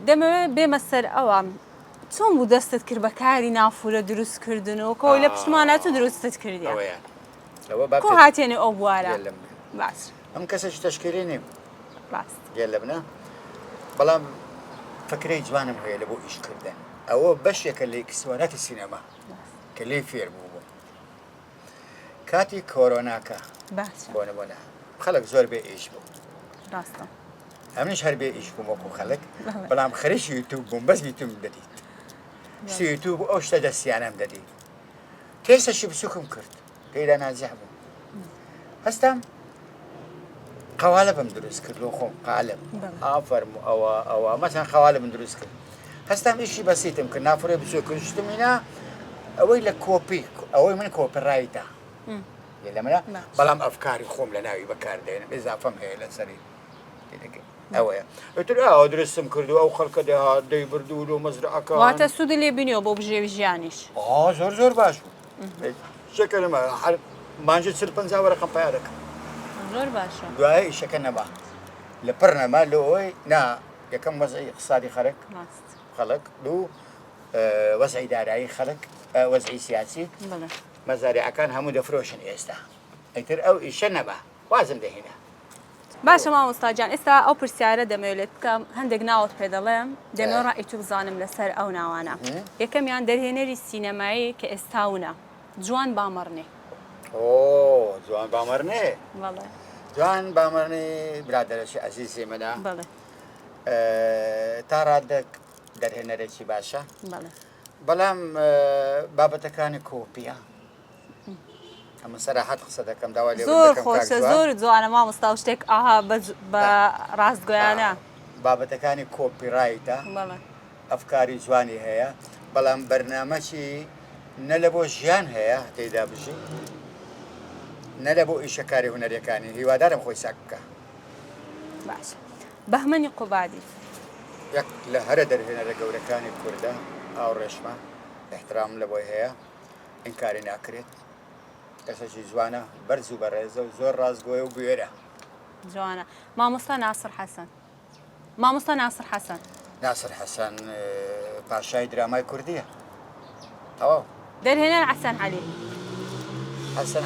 دەمەوێت بێمە سەر ئەوە چۆن بوو دەستت کرد بە کاری نافورە دروستکردن و کۆی لە پشتمانات و دروستت کردیە کۆ هاتێنێ ئەو بوارە باش ئەم کەسەش تەشکیلی نیم باس گێل لە بنە بەڵام فکرەی جوانم هەیە لە بۆ ئیشکردن ئەوە بەشێکە لە کسوانەتی سینەما کە لێی فێر بوو کاتی کۆرۆناکە بۆ نمونە خەڵک زۆر بێ ئیش بوو ڕاستە ئەمنش هەر بێ ئیش بووم وەکو خەڵک بەڵام خەریکی یوتیوب بووم بەس یوتیوب دەدیت یوتیوب ئەو شتە دەستیانەم دەدیت تێستەشی بچووکم کرد پێدا نازیح بووم هەستم قەوالە بم دروست کرد بۆ خۆم قالب ئافەرم ئەوە مەسەن قەوالە من دروست کرد هەستم ئیشی بەسیتم کرد نافڕێ بچوو کردشتمینە ئەوەی لە کۆپی ئەوەی من کۆپڕایتە لە منە بەڵام ئەفکاری خۆم لە ناوی بەکاردێنم ئێزافەم هەیە لەسەری ئەوەیە ئەتر ئەوە دروستم کردو ئەو خەڵکە دەهات دەی بردو و مەزرعەکە واتە سوودی لێ بینیەوە بۆ بژێوی ژیانیش زۆر زۆر باش بوو شەکە نەما مانجی 40-50 وەرەقەم پیا دەکەم زۆر باشە دوایە ئیشەکە نەما لە پڕ نەما لەوەی نا یەکەم وەزعی اقتصادی خەڵک دوو وەزعی دارایی خەڵک وەزعی سیاسی مەزارعەکان هەموو دەفرۆشن ئێستا ئەیتر ئەو ئیشە نەما وازم دەهێنا باشە مامۆستاجان ئێستا ئەو پرسیارە دەمەوێت بکەم هەندێک ناوت پێ دەڵێم دەمەوێت ڕائیت و بزانم لەسەر ئەو ناوانە یەکەمیان دەرهێنەری سینەمایی کە ئێستاونە جوان بامەڕنێ جوان بامەڕنێ جوان بامەڕنێ برادەرەشی عەزیزی منە تا ڕادێک دەرهێنەرێکی باشە بەڵام بابەتەکانی کۆپیە ئەمە سەراحەت قسە دەکەم داوا لێ زۆر خۆشە زۆر جوانە مامۆستا شتێک ئاها بە ڕاستگویانە بابەتەکانی کۆپیڕایتە ئەفکاری جوانی هەیە بەڵام بەرنامەی نە لە بۆ ژیان هەیە تێیدا بژی نە لە بۆ ئیشەکاری هونەرەکانی هیوادارم خۆی ساک بکە باش بەهمەنی قوبادی یەک لە هەرە دەرهێنەرە گەورەکانی کووردە ئاو ڕێشمە احترام لە بۆی هەیە ئینکاری ناکرێت کەسێکی جوانە بەرز و بەڕێزە و زۆر ڕازگۆیە و بوێرە جوانە مامۆستا ناسر حەسەن ناسر حەسەن پاشای درامای کوردیە ئەوە دەرهێنەر حەسەن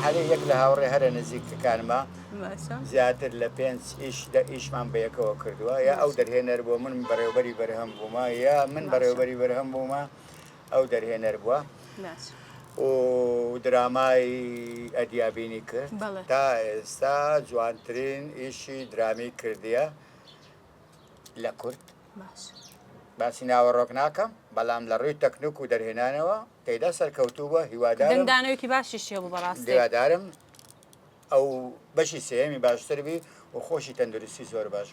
عەلی یەک لە هاوڕێ هەرە نزیکەکانمە زیاتر لە 5 ئیشمان بە یەکەوە کردووە یا ئەو دەرهێنەر بووە من بەڕێوەبەری بەرهەم بوومە یا من بەڕێوەبەری بەرهەم بوومە ئەو دەرهێنەر بووە و درامای ئەدیابینی کرد تا ئێستا جوانترین ئیشی درامی کردیە لە کورد باسی ناوەڕۆک ناکەم بەڵام لە ڕووی تەکنیک و دەرهێنانەوە تێیدا سەرکەوتوو بە هیوادارم باشی بوو بەڕاستی هیوادارم ئەو بەشی سێمی باشتر بی و خۆشی تەندروستی زۆر باش